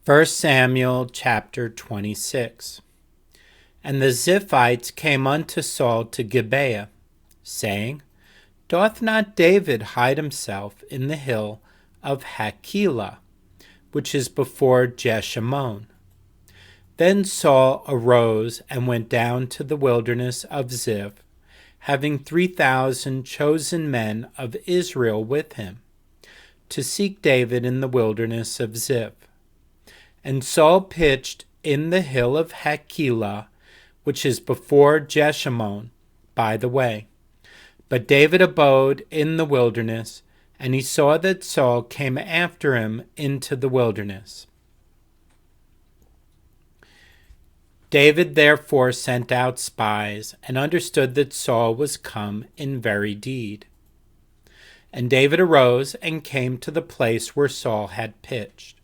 1 Samuel chapter 26. And the Ziphites came unto Saul to Gibeah, saying, Doth not David hide himself in the hill of Hachilah, which is before Jeshimon? Then Saul arose and went down to the wilderness of Ziph, having 3,000 chosen men of Israel with him, to seek David in the wilderness of Ziph. And Saul pitched in the hill of Hachilah, which is before Jeshimon, by the way. But David abode in the wilderness, and he saw that Saul came after him into the wilderness. David therefore sent out spies, and understood that Saul was come in very deed. And David arose and came to the place where Saul had pitched.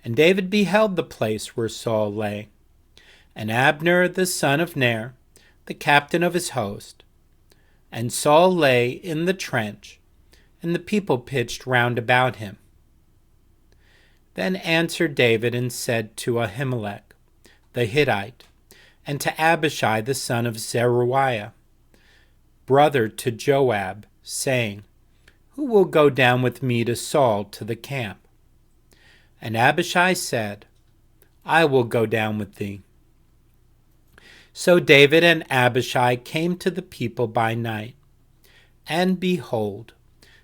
And David beheld the place where Saul lay. And Abner the son of Ner, the captain of his host. And Saul lay in the trench, and the people pitched round about him. Then answered David and said to Ahimelech the Hittite, and to Abishai the son of Zeruiah, brother to Joab, saying, Who will go down with me to Saul to the camp? And Abishai said, I will go down with thee. So David and Abishai came to the people by night. And behold,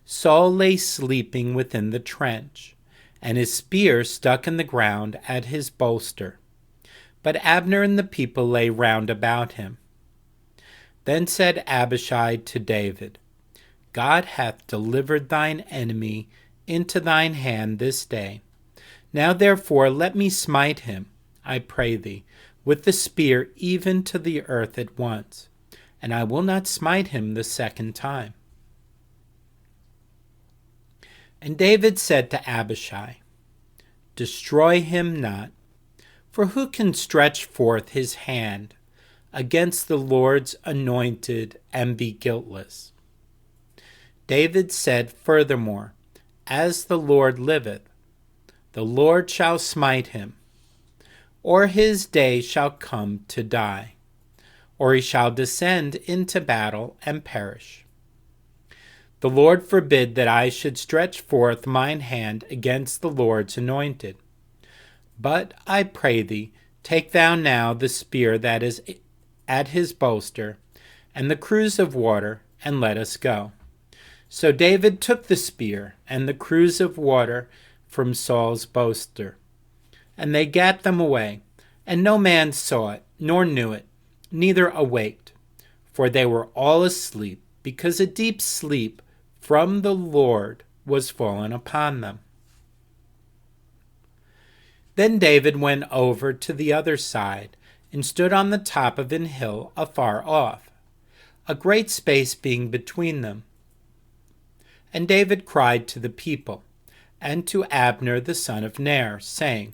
Saul lay sleeping within the trench, and his spear stuck in the ground at his bolster. But Abner and the people lay round about him. Then said Abishai to David, God hath delivered thine enemy into thine hand this day. Now therefore let me smite him, I pray thee, with the spear even to the earth at once, and I will not smite him the second time. And David said to Abishai, Destroy him not, for who can stretch forth his hand against the Lord's anointed and be guiltless? David said furthermore, As the Lord liveth, the Lord shall smite him, or his day shall come to die, or he shall descend into battle and perish. The Lord forbid that I should stretch forth mine hand against the Lord's anointed. But I pray thee, take thou now the spear that is at his bolster, and the cruse of water, and let us go. So David took the spear and the cruse of water from Saul's bolster, and they gat them away, and no man saw it, nor knew it, neither awaked, for they were all asleep, because a deep sleep from the Lord was fallen upon them. Then David went over to the other side, and stood on the top of an hill afar off, a great space being between them. And David cried to the people, and to Abner the son of Ner, saying,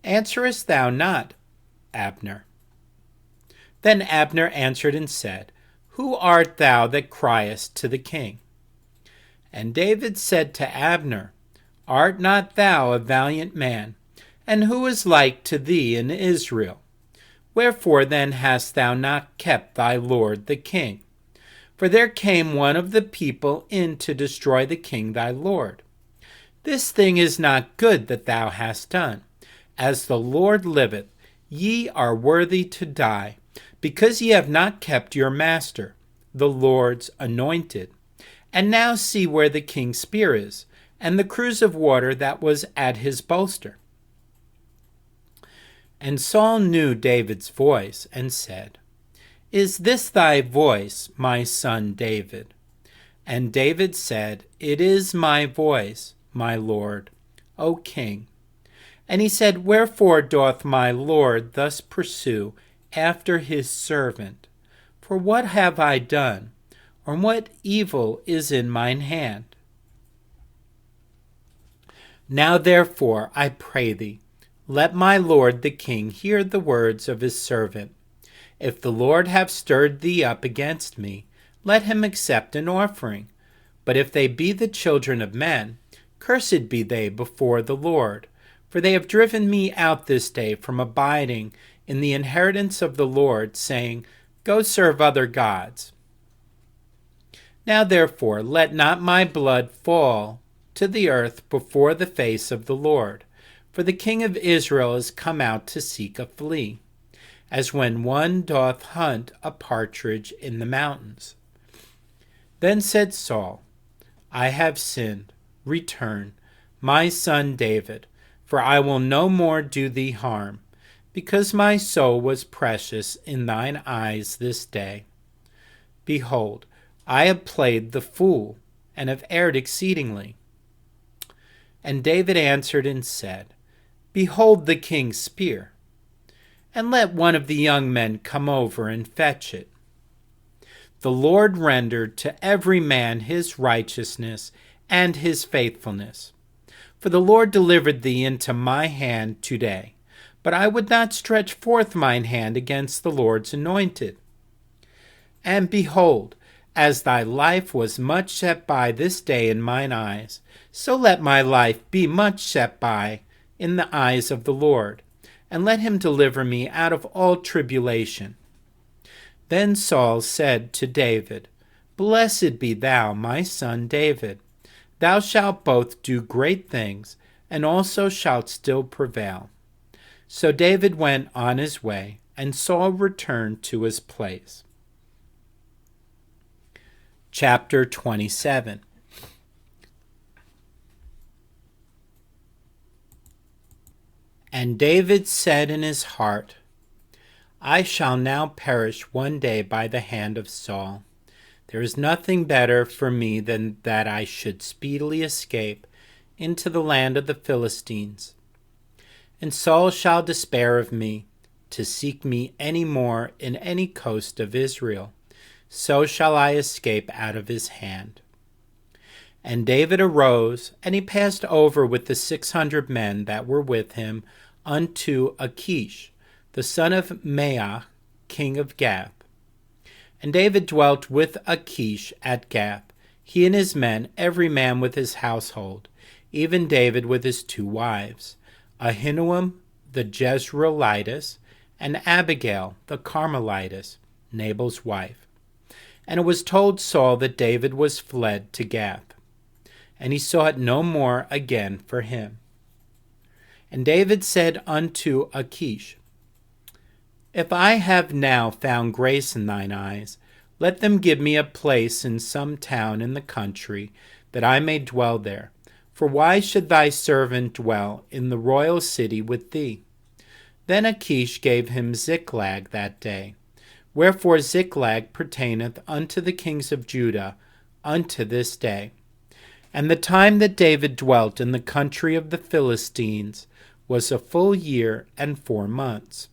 Answerest thou not, Abner? Then Abner answered and said, Who art thou that criest to the king? And David said to Abner, Art not thou a valiant man? And who is like to thee in Israel? Wherefore then hast thou not kept thy lord the king? For there came one of the people in to destroy the king thy lord. This thing is not good that thou hast done. As the Lord liveth, ye are worthy to die, because ye have not kept your master, the Lord's anointed. And now see where the king's spear is, and the cruse of water that was at his bolster. And Saul knew David's voice, and said, Is this thy voice, my son David? And David said, It is my voice, my lord, O king. And he said, Wherefore doth my lord thus pursue after his servant? For what have I done, or what evil is in mine hand? Now therefore, I pray thee, let my lord the king hear the words of his servant. If the Lord have stirred thee up against me, let him accept an offering. But if they be the children of men, cursed be they before the Lord. For they have driven me out this day from abiding in the inheritance of the Lord, saying, Go serve other gods. Now therefore let not my blood fall to the earth before the face of the Lord, for the king of Israel is come out to seek a flea, as when one doth hunt a partridge in the mountains. Then said Saul, I have sinned. Return, my son David, for I will no more do thee harm, because my soul was precious in thine eyes this day. Behold, I have played the fool, and have erred exceedingly. And David answered and said, Behold the king's spear, and let one of the young men come over and fetch it. The Lord rendered to every man his righteousness and his faithfulness. For the Lord delivered thee into my hand today, but I would not stretch forth mine hand against the Lord's anointed. And behold, as thy life was much set by this day in mine eyes, so let my life be much set by in the eyes of the Lord, and let him deliver me out of all tribulation. Then Saul said to David, Blessed be thou, my son David. Thou shalt both do great things, and also shalt still prevail. So David went on his way, and Saul returned to his place. Chapter 27. And David said in his heart, I shall now perish one day by the hand of Saul. There is nothing better for me than that I should speedily escape into the land of the Philistines. And Saul shall despair of me, to seek me any more in any coast of Israel. So shall I escape out of his hand. And David arose, and he passed over with the 600 men that were with him unto Achish, the son of Maach, king of Gath. And David dwelt with Achish at Gath, he and his men, every man with his household, even David with his 2 wives, Ahinoam the Jezreelitess, and Abigail the Carmelitess, Nabal's wife. And it was told Saul that David was fled to Gath, and he sought no more again for him. And David said unto Achish, If I have now found grace in thine eyes, let them give me a place in some town in the country, that I may dwell there. For why should thy servant dwell in the royal city with thee? Then Achish gave him Ziklag that day. Wherefore Ziklag pertaineth unto the kings of Judah unto this day. And the time that David dwelt in the country of the Philistines was a full year and 4 months.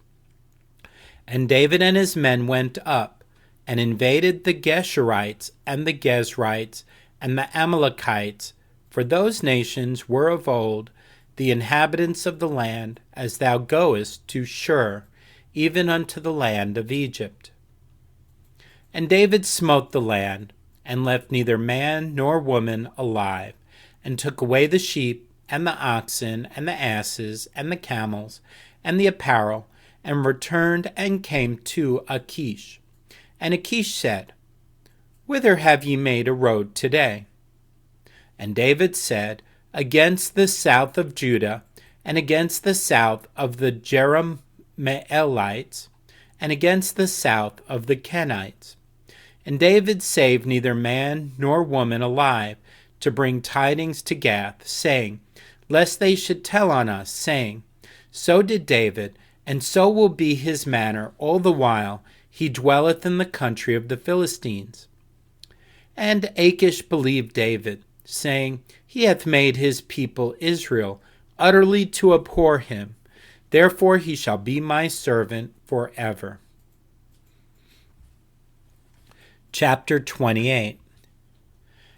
And David and his men went up, and invaded the Geshurites, and the Gezrites, and the Amalekites, for those nations were of old the inhabitants of the land, as thou goest to Shur, even unto the land of Egypt. And David smote the land, and left neither man nor woman alive, and took away the sheep, and the oxen, and the asses, and the camels, and the apparel, and returned and came to Achish. And Achish said, Whither have ye made a road today? And David said, Against the south of Judah, and against the south of the Jerahmeelites, and against the south of the Kenites. And David saved neither man nor woman alive, to bring tidings to Gath, saying, Lest they should tell on us, saying, So did David, and so will be his manner all the while he dwelleth in the country of the Philistines. And Achish believed David, saying, He hath made his people Israel utterly to abhor him. Therefore he shall be my servant forever. Chapter 28.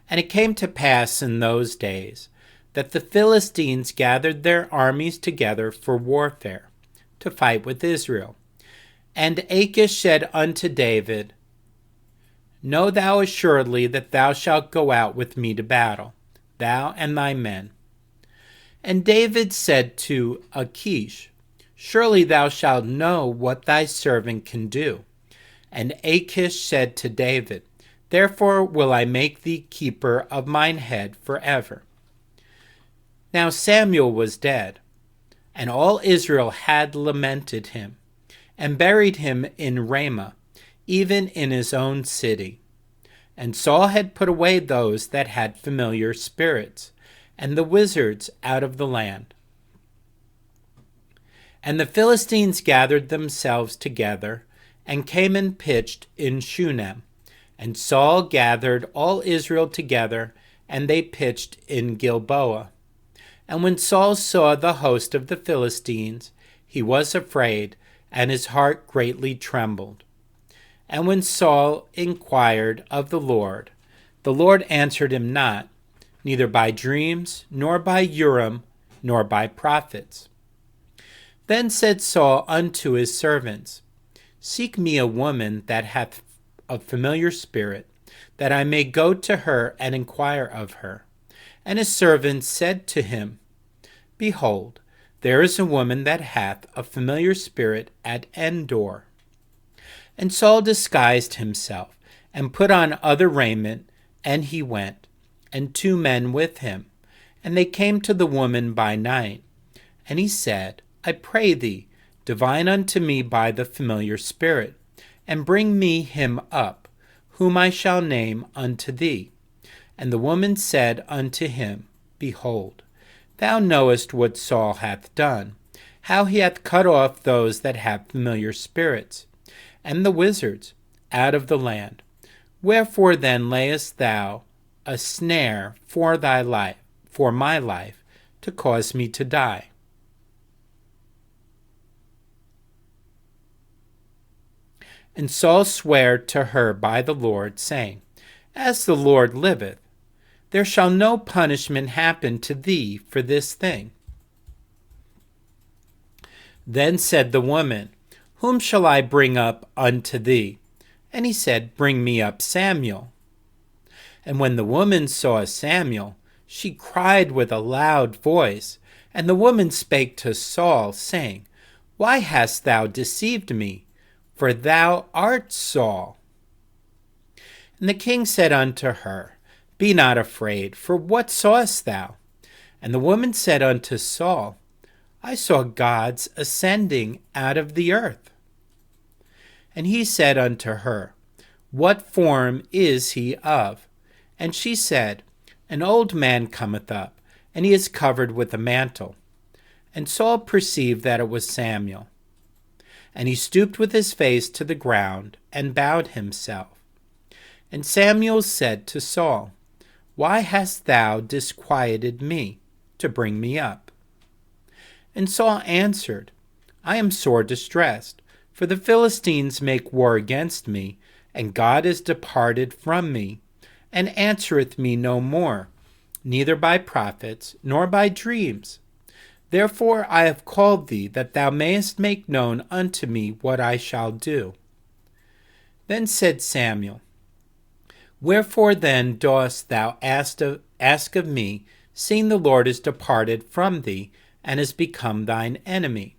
And it came to pass in those days that the Philistines gathered their armies together for warfare, to fight with Israel. And Achish said unto David, Know thou assuredly that thou shalt go out with me to battle, thou and thy men. And David said to Achish, Surely thou shalt know what thy servant can do. And Achish said to David, Therefore will I make thee keeper of mine head forever. Now Samuel was dead, and all Israel had lamented him, and buried him in Ramah, even in his own city. And Saul had put away those that had familiar spirits, and the wizards out of the land. And the Philistines gathered themselves together, and came and pitched in Shunem. And Saul gathered all Israel together, and they pitched in Gilboa. And when Saul saw the host of the Philistines, he was afraid, and his heart greatly trembled. And when Saul inquired of the Lord answered him not, neither by dreams, nor by Urim, nor by prophets. Then said Saul unto his servants, Seek me a woman that hath a familiar spirit, that I may go to her and inquire of her. And his servants said to him, Behold, there is a woman that hath a familiar spirit at Endor. And Saul disguised himself, and put on other raiment, and he went, and 2 men with him. And they came to the woman by night. And he said, I pray thee, divine unto me by the familiar spirit, and bring me him up, whom I shall name unto thee. And the woman said unto him, Behold, thou knowest what Saul hath done, how he hath cut off those that have familiar spirits, and the wizards, out of the land. Wherefore then layest thou a snare for thy life, for my life, to cause me to die? And Saul sware to her by the Lord, saying, As the Lord liveth, there shall no punishment happen to thee for this thing. Then said the woman, Whom shall I bring up unto thee? And he said, Bring me up Samuel. And when the woman saw Samuel, she cried with a loud voice. And the woman spake to Saul, saying, Why hast thou deceived me? For thou art Saul. And the king said unto her, Be not afraid, for what sawest thou? And the woman said unto Saul, I saw gods ascending out of the earth. And he said unto her, What form is he of? And she said, An old man cometh up, and he is covered with a mantle. And Saul perceived that it was Samuel. And he stooped with his face to the ground, and bowed himself. And Samuel said to Saul, Why hast thou disquieted me, to bring me up? And Saul answered, I am sore distressed, for the Philistines make war against me, and God is departed from me, and answereth me no more, neither by prophets, nor by dreams. Therefore I have called thee, that thou mayest make known unto me what I shall do. Then said Samuel, Wherefore then dost thou ask of me, seeing the Lord is departed from thee, and is become thine enemy?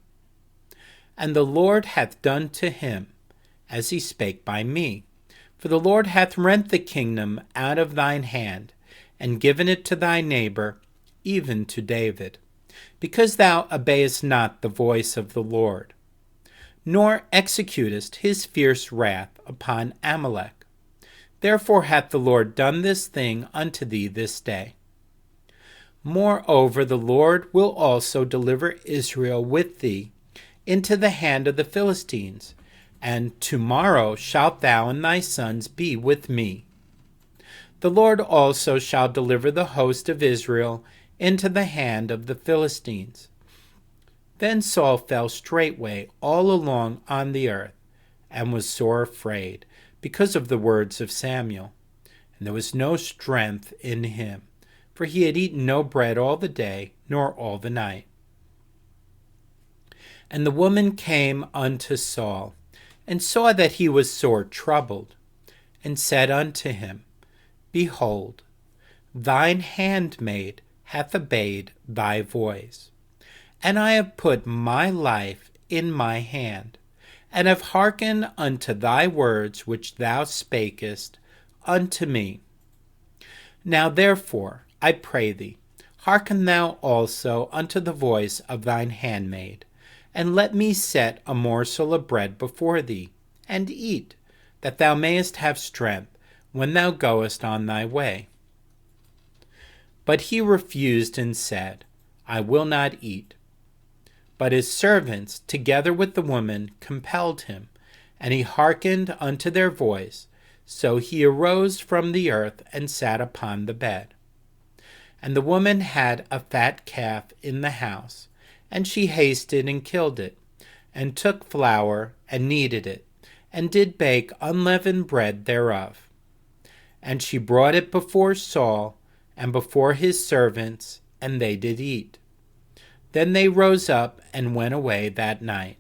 And the Lord hath done to him, as he spake by me. For the Lord hath rent the kingdom out of thine hand, and given it to thy neighbor, even to David, because thou obeyest not the voice of the Lord, nor executest his fierce wrath upon Amalek. Therefore hath the Lord done this thing unto thee this day. Moreover, the Lord will also deliver Israel with thee into the hand of the Philistines, and tomorrow shalt thou and thy sons be with me. The Lord also shall deliver the host of Israel into the hand of the Philistines. Then Saul fell straightway all along on the earth, and was sore afraid, because of the words of Samuel. And there was no strength in him, for he had eaten no bread all the day, nor all the night. And the woman came unto Saul, and saw that he was sore troubled, and said unto him, Behold, thine handmaid hath obeyed thy voice. And I have put my life in my hand, and have hearkened unto thy words which thou spakest unto me. Now therefore, I pray thee, hearken thou also unto the voice of thine handmaid, and let me set a morsel of bread before thee, and eat, that thou mayest have strength when thou goest on thy way. But he refused and said, I will not eat. But his servants, together with the woman, compelled him, and he hearkened unto their voice. So he arose from the earth and sat upon the bed. And the woman had a fat calf in the house, and she hasted and killed it, and took flour and kneaded it, and did bake unleavened bread thereof. And she brought it before Saul and before his servants, and they did eat. Then they rose up and went away that night.